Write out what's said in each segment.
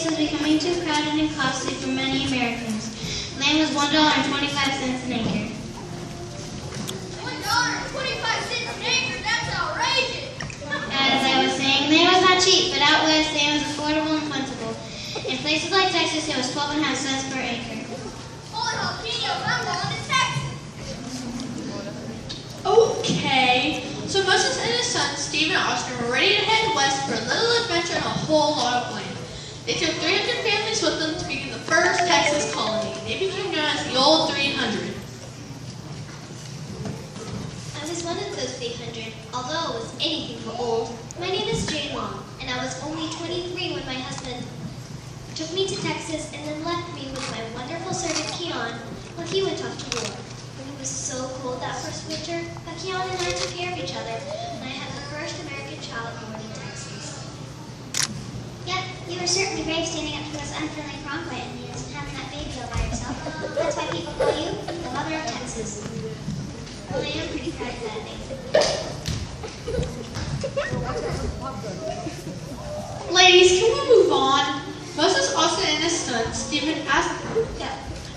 place was becoming too crowded and costly for many Americans. Land was $1.25 an acre. $1.25 an acre? That's outrageous! As I was saying, land was not cheap, but out west land was affordable and plentiful. In places like Texas, it was 12.5 cents per acre. Holy jalapenos, I'm going to Texas! Okay, so Moses and his sons, Steve and Austin, were ready to head west for a little adventure and a whole lot of land. They took 300 families with them to begin the first Texas colony. They became known as the Old 300. I was one of those 300, although I was anything but old. My name is Jane Long, and I was only 23 when my husband took me to Texas and then left me with my wonderful servant Keon when he went off to war. When it was so cold that first winter, Keon and I took care of each other, and I had the first American child born in Texas. Yep, you were certainly brave standing up to those unfriendly Cronquoit Indians and having that baby all by yourself. That's why people call you the mother of Texas. Well, I am pretty proud of that name. Ladies, can we move on? Moses, Austin, and his son, Stephen asked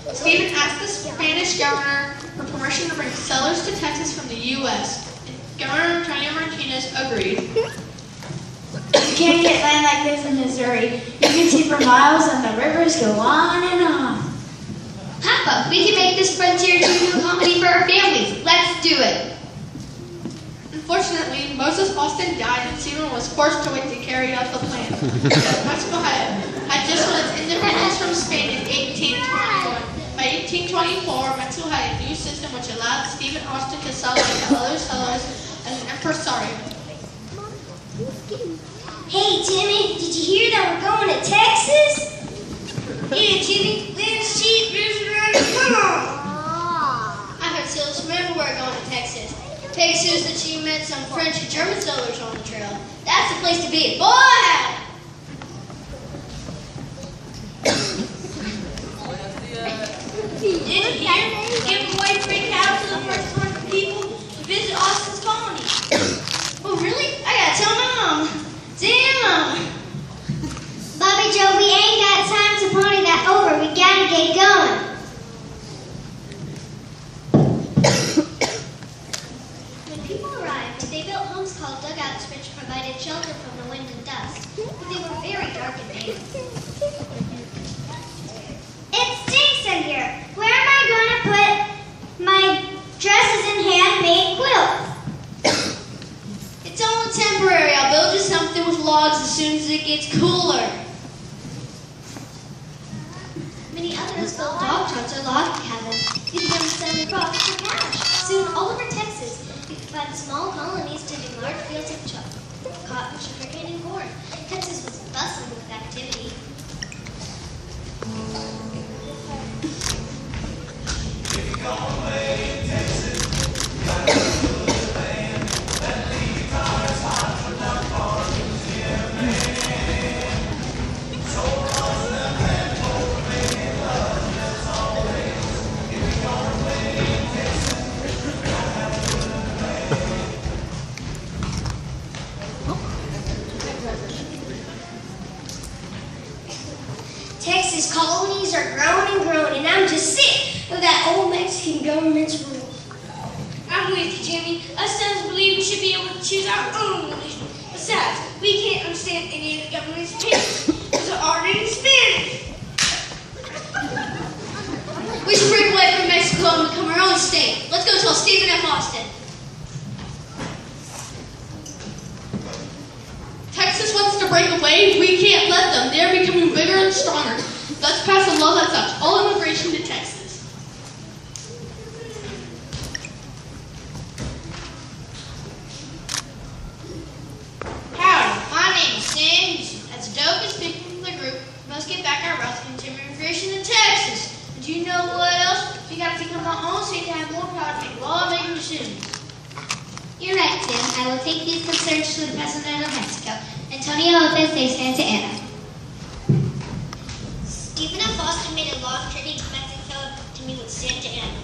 the Spanish governor for permission to bring settlers to Texas from the U.S. Governor Antonio Martinez agreed. You can't get land like this in Missouri. You can see for miles and the rivers go on and on. Papa, we can make this frontier to a comedy for our families. Let's do it. Unfortunately, Moses Austin died and Stephen was forced to wait to carry out the plan. Mexico had just won its independence from Spain in 1821. By 1824, Mexico had a new system which allowed Stephen Austin to sell land to other settlers as an impresario. Hey, Timmy, did you hear that we're going to Texas? Yeah, Jimmy, land's cheap, rivers right. Come on! I heard sailors from everywhere going to Texas. Texas that you met some French and German settlers on the trail. That's the place to be. Boy! Did you hear? Give away free cows to the first 100 people to visit Austin's colony. Oh, really? I gotta tell my mom. Damn! Bobby Joe, we ain't got time to pony that over. We gotta get going. When people arrived, they built homes called dugouts which provided shelter from the wind and dust, but they were very dark and damp. It stinks in here. Where am I going to put my dresses and handmade quilts? It's only temporary. I'll build you something with logs as soon as it gets cooler. Many others built dog trots or log cabins. These were selling crops for cash. Soon, all over Texas, you could find small colonies tending large fields of cotton, sugarcane, and corn. Texas was bustling with activity. Texas colonies are growing and growing, and I'm just sick of that old Mexican government's rule. I'm with you, Jimmy. Us sons believe we should be able to choose our own religion. Besides, we can't understand any of the government's opinions because they're already in Spanish. We should break away from Mexico and become our own state. Let's go tell Stephen F. Austin. Texas wants to break away. We can't let them. They're becoming bigger and stronger. Let's pass a law that stops all immigration to Texas. Howdy, my name's Sam. As the dopest people from the group, we must get back our rights to continue immigration in Texas. And do you know what else? We got to become our own state to have more power to make law-making decisions. You're right, Tim. I will take these concerns to the President of Mexico, Antonio Lopez de Santa Anna. Stephen F. Austin made a law treaty to Mexico to meet with Santa Anna.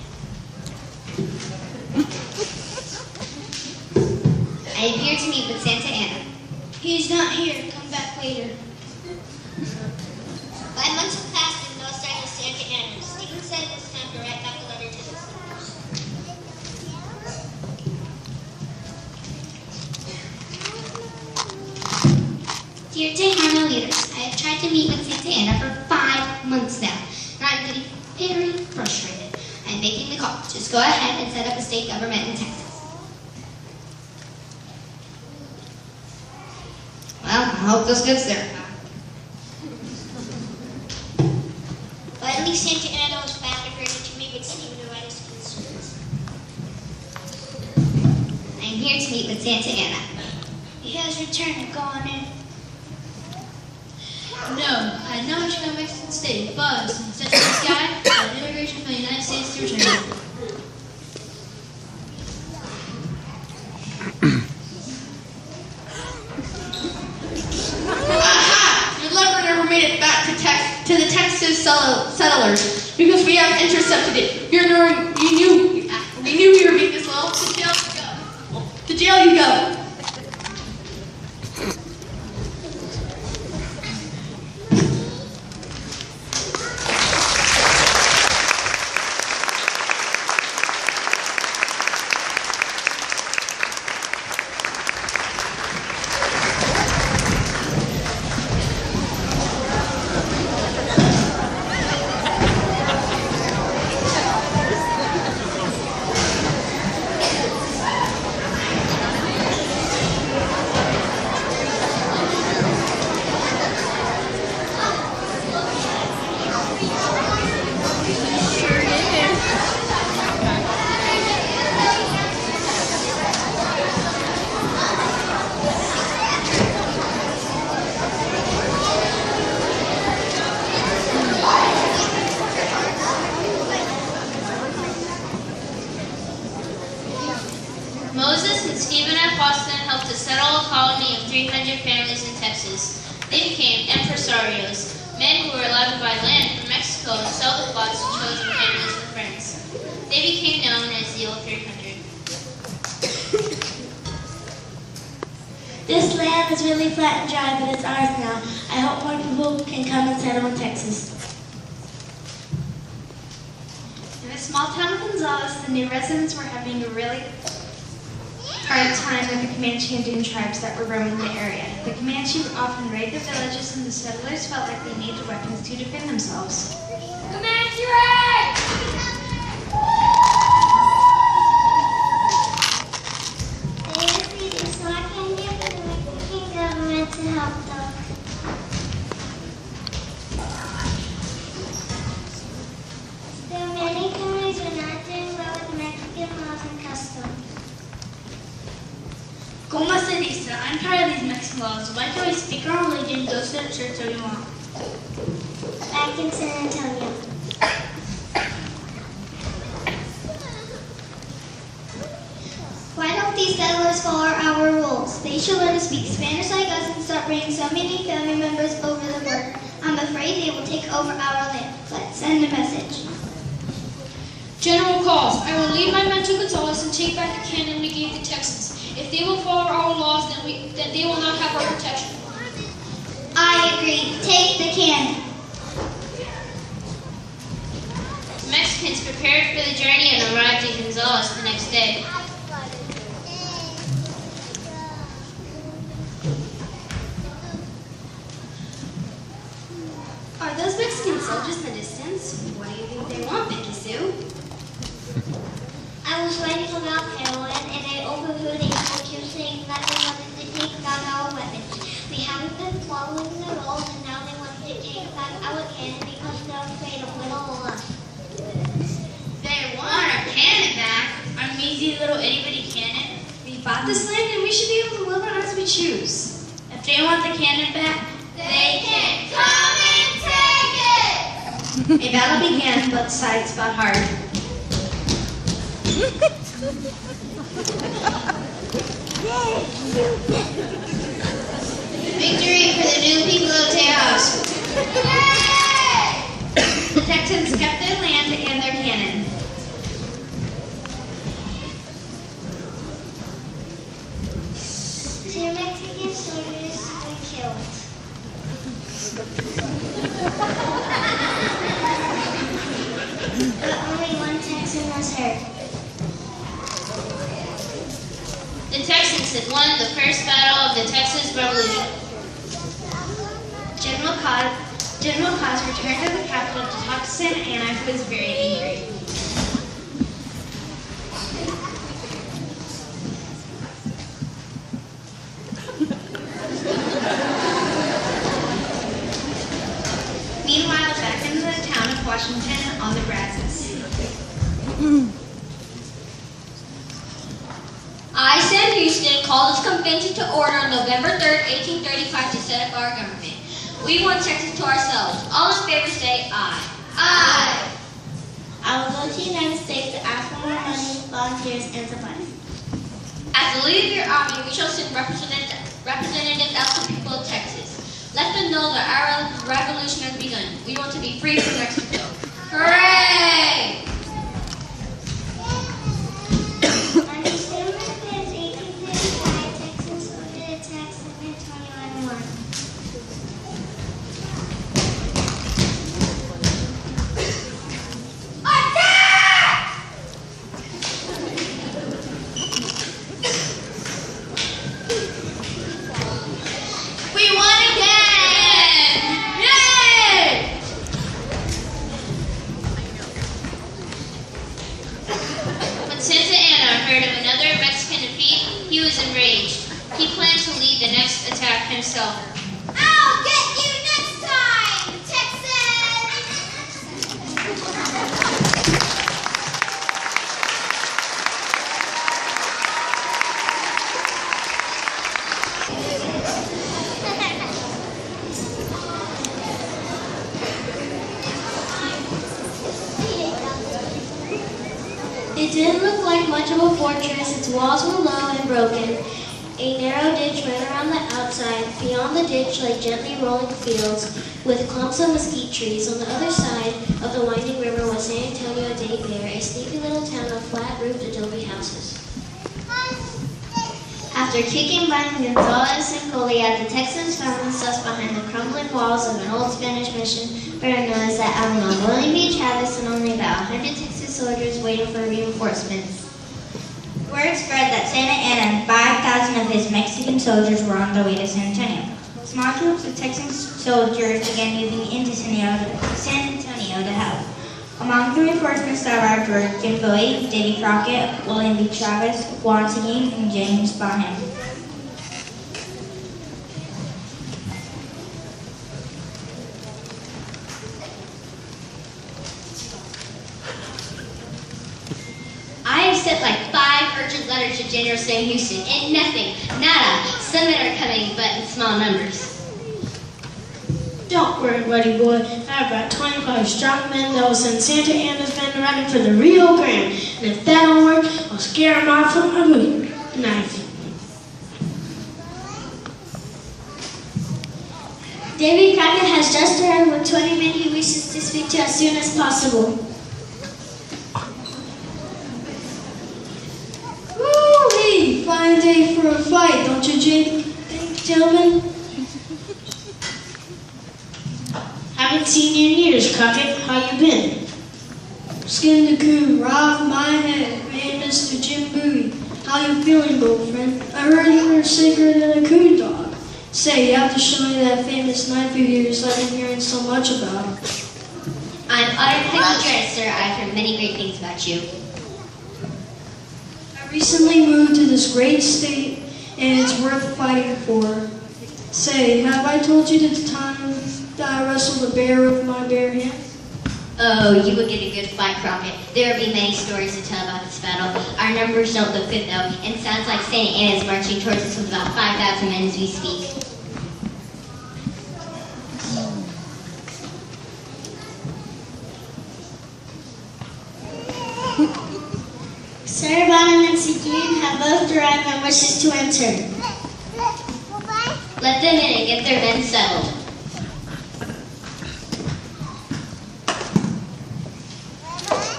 I am here to meet with Santa Anna. He's not here. Come back later. to meet with Santa Anna for 5 months now, and I'm getting very frustrated. I'm making the call. Just go ahead and set up a state government in Texas. Well, I hope this gets there. But at least Santa Anna was fast and ready to meet with Stephen to write his concerns. I'm here to meet with Santa Anna. He has returned. Go on in. No, I had no interest in Mexican state, but since such a nice guy, I had immigration from the United States to return. Aha! Your letter never made it back to the Texas settlers because we have intercepted it. We knew we were being this low. To jail you go. To jail you go. Moses and Stephen F. Austin helped to settle a colony of 300 families in Texas. They became empresarios, men who were allowed to buy land from Mexico and sell the plots to chosen families and friends. They became known as the Old 300. This land is really flat and dry, but it's ours now. I hope more people can come and settle in Texas. In the small town of Gonzales, the new residents were having a really hard time with the Comanche Indian tribes that were roaming the area. The Comanche would often raid the villages, and the settlers felt like they needed weapons to defend themselves. Comanche raid! They received a smart idea from the Mexican government to help them. Still, many families were not doing well with Mexican laws and customs. Como se dice? I'm tired of these Mexican laws. Why can't we speak our religion, go to the church that we want? Back in San Antonio. Why don't these settlers follow our rules? They should learn to speak Spanish like us and start bringing so many family members over the border. I'm afraid they will take over our land. Let's send a message. General calls. I will lead my men to Gonzales and take back the cannon we gave the Texans. If they will follow our laws, then they will not have our protection. I agree. Take the cannon. The Mexicans prepared for the journey and arrived in Gonzales the next day. Are those Mexican soldiers in the distance? What do you think they want, Becky Sue? I was writing about heroin and I overheard a soldier saying that they wanted to take down our weapons. We haven't been following the rules and now they want to take back our cannon because they're afraid of little us. They want our cannon back. Our measly little itty-bitty cannon. We bought this land and we should be able to live on it as we choose. If they want the cannon back, They can come and take it! A battle began, both sides fought hard. Victory for the new people of Tejas. The Texans kept their land and their cannon. Two Mexican soldiers were killed. But only one Texan was hurt. The Texans had won the first battle of the Texas Revolution. General Cos returned to the capital to talk to Santa Anna, who was very angry. Meanwhile, back in the town of Washington on the Brazos. I, Sam Houston, call this convention to order on November 3rd, 1835 to set up our government. We want Texas to ourselves. All in favor say aye. Aye. I will go to the United States to ask for more money, volunteers, and supplies. As the leader of your army, we shall send representatives out to the people of Texas. Let them know that our revolution has begun. We want to be free from Mexico. Hooray! On December 5th, 1835, Texas ordered attack San Antonio and won. We won again! Yay! When Santa Anna heard of another Mexican defeat, he was enraged. He planned to lead the next attack himself. I'll get you next time, Texas! It didn't look like much of a fortress. Its walls were low and broken. A narrow ditch ran around the outside. Beyond the ditch lay gently rolling fields with clumps of mesquite trees. On the other side of the winding river was San Antonio de Bexar, a sleepy little town of flat-roofed adobe houses. After kicking by Gonzales and Goliad, the Texans found themselves behind the crumbling walls of an old Spanish mission bearing notice that Avalon, William Beach had this and only about 100 Texas soldiers waiting for reinforcements. Word spread that Santa Anna and 5,000 of his Mexican soldiers were on their way to San Antonio. Small troops of Texan soldiers began moving into San Antonio to help. Among the reinforcements that arrived were Jim Bowie, Davy Crockett, William B. Travis, Juan Seguin, and James Bonham. I have sent like 5 urgent letters to General Sam Houston, and nothing, nada. Some men are coming, but in small numbers. Don't worry, buddy boy. I've got 25 strong men that will send Santa Anna's men running for the Rio Grande. And if that don't work, I'll scare them off with my bowie knife. Davy Crockett has just arrived with 20 men he wishes to speak to as soon as possible. Woo-wee! Fine day for a fight, don't you think, gentlemen? Haven't seen you in years, Crockett. How you been? Skin the coup, robbed my head. Hey, Mr. Jim Bowie. How you feeling, old friend? I heard you were sicker than a coup dog. Say, you have to show me that famous knife of yours I've been hearing so much about. I'm utterly dread, sir. I've heard many great things about you. I recently moved to this great state, and it's worth fighting for. Say, have I told you the time that I wrestled a bear with my bare hands? Oh, you would get a good fight, Crockett. There will be many stories to tell about this battle. Our numbers don't look good, though, and it sounds like Santa Anna is marching towards us with about 5,000 men as we speak. Sarah Bonham and Seguin have both arrived and wishes to enter. Let them in and get their men settled.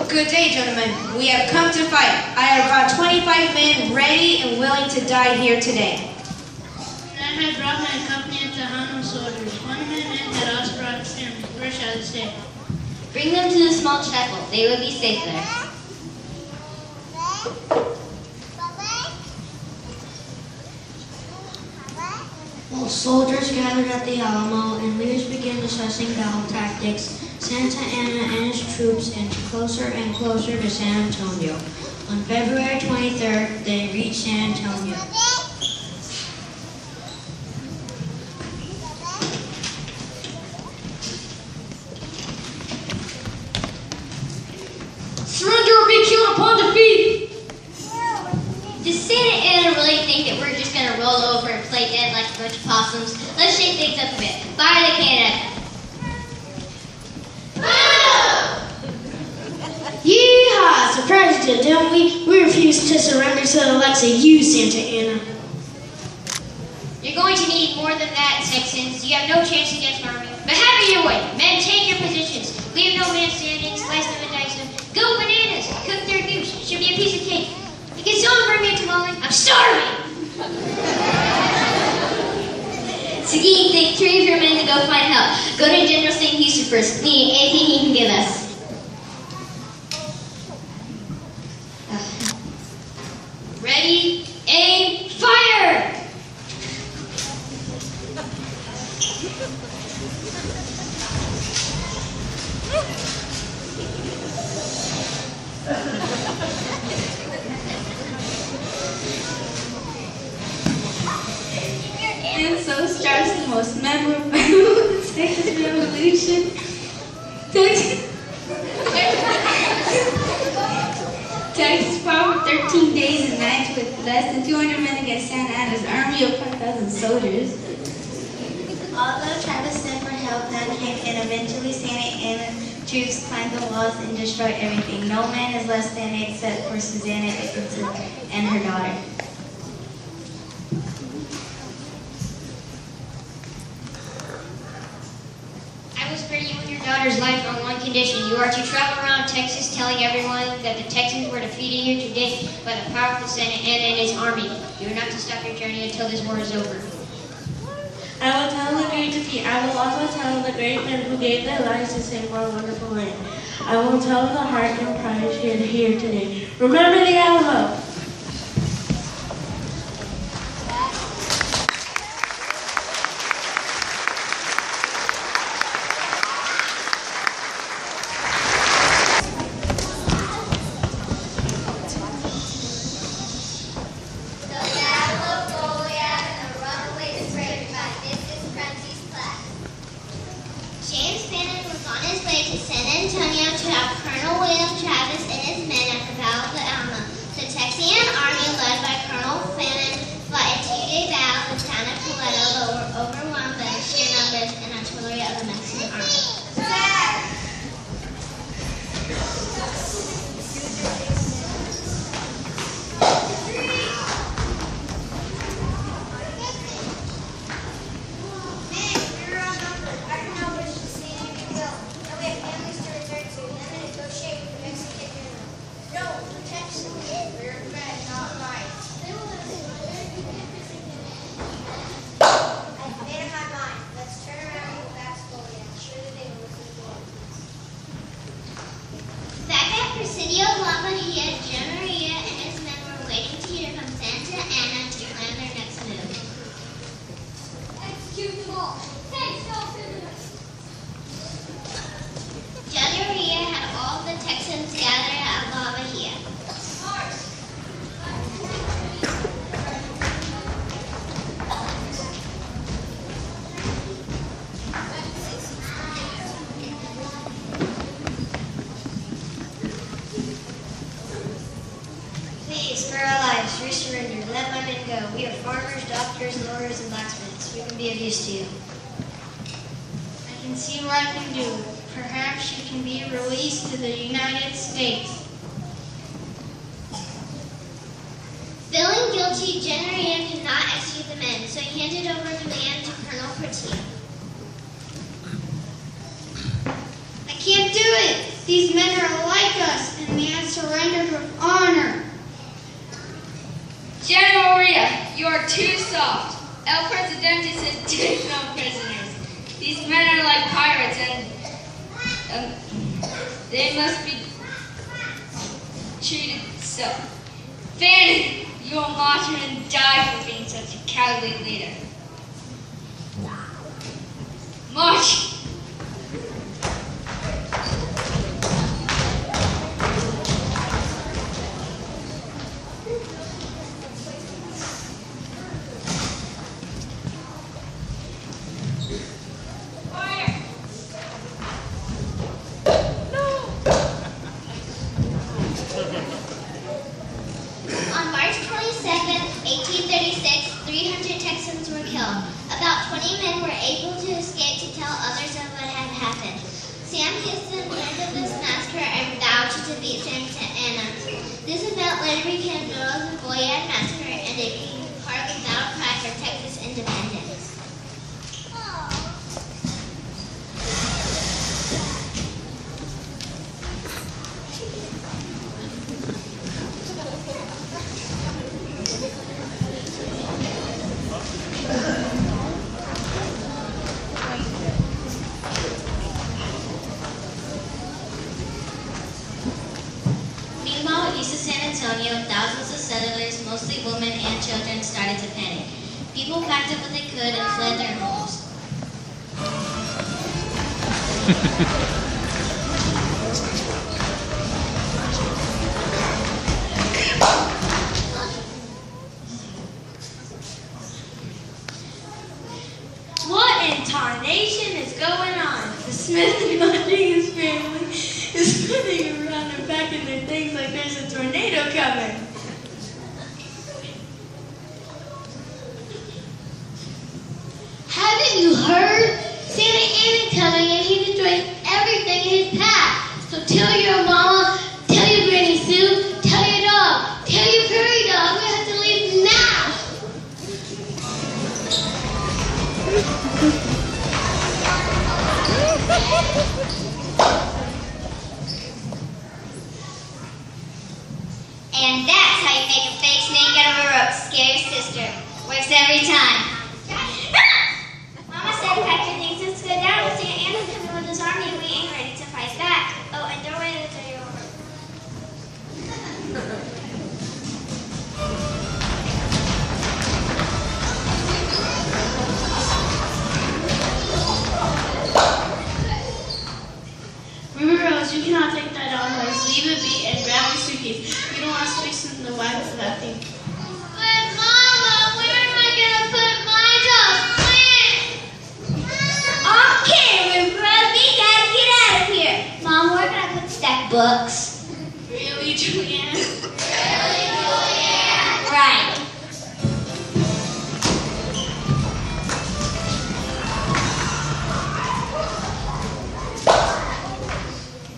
Good day, gentlemen. We have come to fight. I have brought 25 men ready and willing to die here today. And I have brought my company of Tejano soldiers. One man had also brought him. Where shall I stay? Bring them to the small chapel. They will be safe there. Soldiers gathered at the Alamo and leaders began discussing battle tactics. Santa Anna and his troops inched closer and closer to San Antonio. On February 23rd, they reached San Antonio. Surrender or be killed upon defeat! Does Santa Anna really think that we're just going to roll over and play dead like a bunch of possums? Let's shake things up a bit. Fire the cannon. Yeehaw! Surprised you, didn't we? We refused to surrender to the likes of you, Santa Anna. You're going to need more than that, Texans. You have no chance against Army. But have it your way. Men, take your positions. Leave no man standing. Slice them and dice them. Go bananas. Cook their goose. Should be a piece of cake. Can someone bring me a tamale? I'm starving! Seguin, take 3 of your men to go find help. Go to General St. Houston first. Need anything he can give us. Ready, aim, fire! And so starts the most memorable Texas Revolution. Texas fought for 13 days and nights with less than 200 men against Santa Anna's army of 5,000 soldiers. Although Travis sent for help, none came, and eventually Santa Anna troops climbed the walls and destroyed everything. No man is left standing except for Susanna Dickinson and her daughter. I will spare you and your daughter's life on one condition. You are to travel around Texas telling everyone that the Texans were defeated here today by the powerful Santa Anna and his army. You are not to stop your journey until this war is over. I will tell the great defeat. I will also tell the great men who gave their lives to save our wonderful land. I will tell the heart and pride here today. Remember the Alamo! We are farmers, doctors, lawyers, and blacksmiths. We can be of use to you. I can see what I can do. Perhaps you can be released to the United States. Feeling guilty, General could not execute the men, so he handed over command to Colonel Portillo. I can't do it. These men are like us, and they have surrendered with honor. General Ria, you are too soft. El Presidente says take no prisoners. These men are like pirates, and they must be treated so. Fannin, you will martyr and die for being such a cowardly leader. March! On March 22nd, 1836, 300 Texans were killed. About 20 men were able to escape to tell others of what had happened. Sam Houston learned of this massacre and vowed to defeat Santa Anna. This event later became known as the Goliad Massacre, and it became part of the battle cry for Texas independence. Meanwhile, east of San Antonio, thousands of settlers, mostly women and children, started to panic. People packed up what they could and fled their homes. What in tarnation is going on? The Smith and Rodriguez family is running around and packing their things like there's a tornado coming. Haven't you heard? Santa Anna's coming and he destroyed everything in his path. So tell your mama, tell your Granny Sue, tell your dog, tell your prairie dog we have to leave now. And that's how you make a fake snake out of a rope. Scare your sister. Works every time. Mama said pack your things, let's go down. Santa Anna's coming with his army and we ain't ready to fight back. Oh, and don't wait until you're over. River Rose, you cannot take that on horse. Leave it be and grab your suitcase. We don't want space in the wagon for that thing. But Mama, where am I gonna put my dog? Okay, River Rose, we gotta get out of here. Mom, where can I put stack books? Really, Julianne? Right.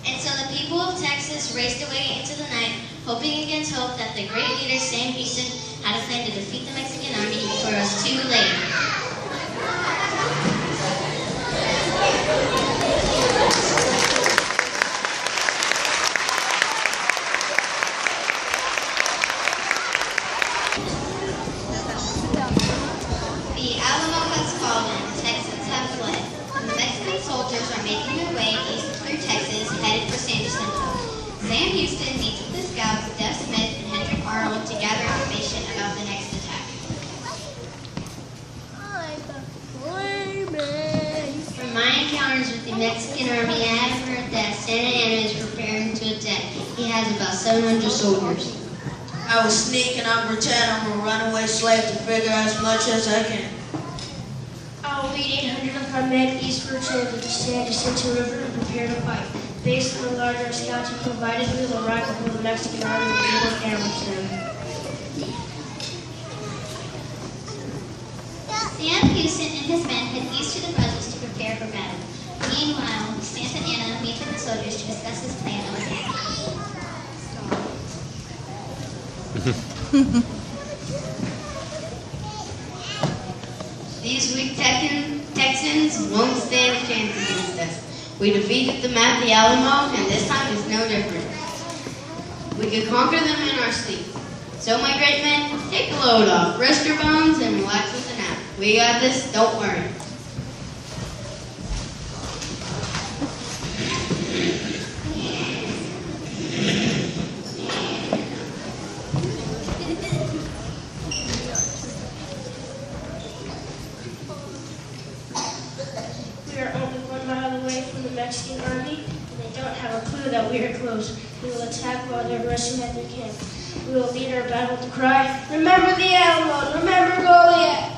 And so the people of Texas raced away into the night, hoping against hope that the great leader Sam Houston had a plan to defeat the Mexican army before it was too late. The Alamo has fallen, Texans have fled, and the Mexican soldiers are making their way east through Texas, headed for San Jacinto. Sam Houston meets with the scouts, Def Smith, and Hendrik Arnold to gather information about the next attack. From my encounters with the Mexican army, I have heard that Santa Anna is preparing to attack. He has about 700 soldiers. I will sneak and I'll pretend I'm a runaway slave to figure as much as I can. I will lead 800 of our men eastward to the San Jacinto River and prepare to fight. Based on the larger scouts you provided, we will arrive before the Mexican army will be able to ambush them. Sam Houston and his men head east to the brazos to prepare for battle. Meanwhile, Santa Anna meets with the soldiers to discuss his plan of attack. These weak Texans won't stand a chance against us. We defeated them at the Alamo, and this time is no different. We could conquer them in our sleep. So, my great men, take the load off, rest your bones, and relax with a nap. We got this, don't worry. We are that we are close. We will attack while they're rushing at their camp. We will lead our battle with the cry, "Remember the Alamo! Remember Goliath!"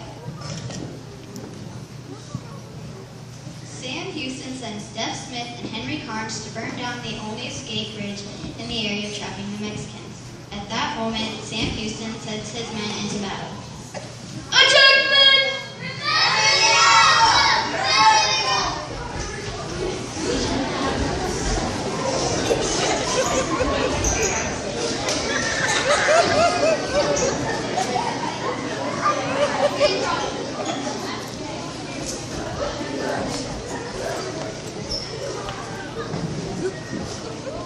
Sam Houston sends Steph Smith and Henry Carnes to burn down the only escape bridge in the area trapping the Mexicans. At that moment, Sam Houston sends his men into battle. Attack, men!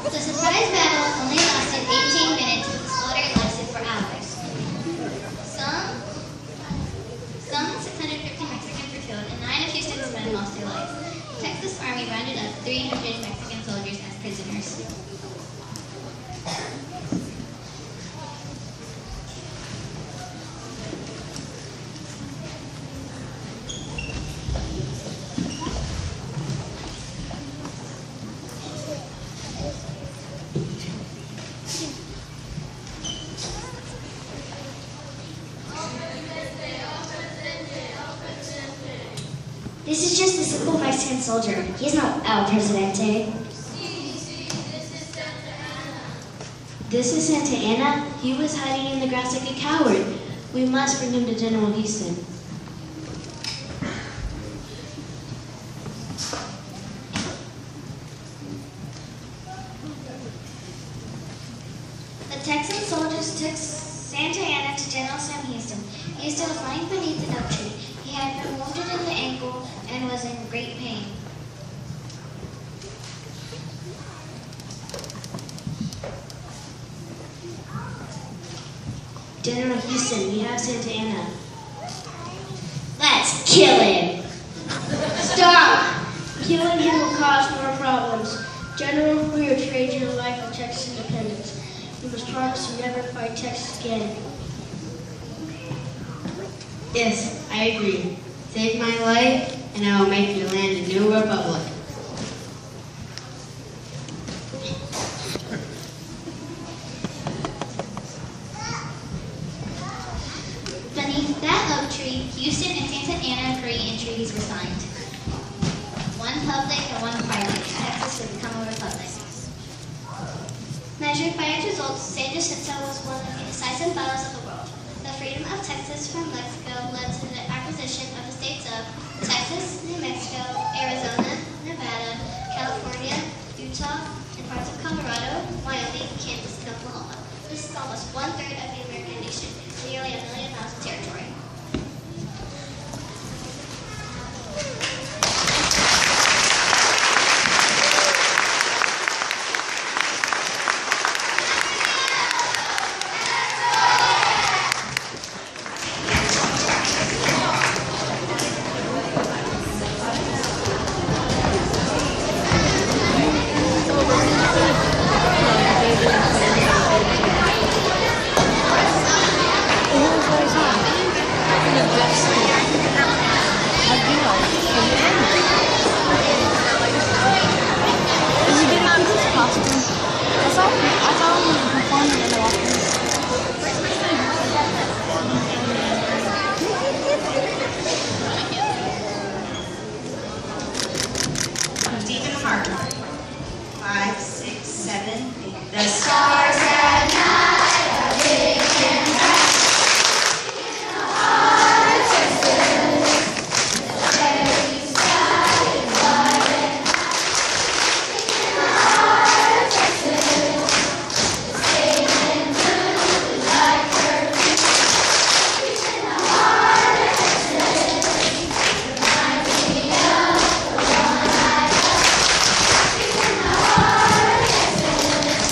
The surprise battle only lasted 18 minutes, but the slaughter lasted for hours. Some 650 Mexicans were killed, and 9 of Houston's men lost their lives. The Texas Army rounded up 300 Mexican soldiers as prisoners. This is just a simple Mexican soldier. He's no El Presidente. This is Santa Anna. He was hiding in the grass like a coward. We must bring him to General Houston. The Texan soldiers took Santa Anna to General Sam Houston. Houston was lying beneath an oak tree. He had been wounded in the ankle and was in great pain. General Houston, we have Santa Anna. Let's kill him! Stop! Killing him will cause more problems. General, we will trade your life for Texas independence. You must promise to never fight Texas again. Yes, I agree. Save my life, and I will make your land a new republic. Beneath that oak tree, Houston and Santa Anna agree and treaties were signed. One public and one private. Texas would become a republic. Measured by its results, San Jacinto was one of the decisive battles of the world. The freedom of Texas from Mexico led to the acquisition of the states of Texas, New Mexico, Arizona, Nevada, California, Utah, and parts of Colorado, Wyoming, Kansas, and Oklahoma. This is almost 1/3 of the American nation, nearly 1 million miles of territory. Stephen Harper. 5, 6, 7, 8. The stars at night are big and bright. In the heart of Texas, every sky is wide and high. In the heart of Texas, the station moves like curtains. In the heart of Texas, reminds me of the one I love. In the heart of Texas.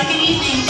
Good evening.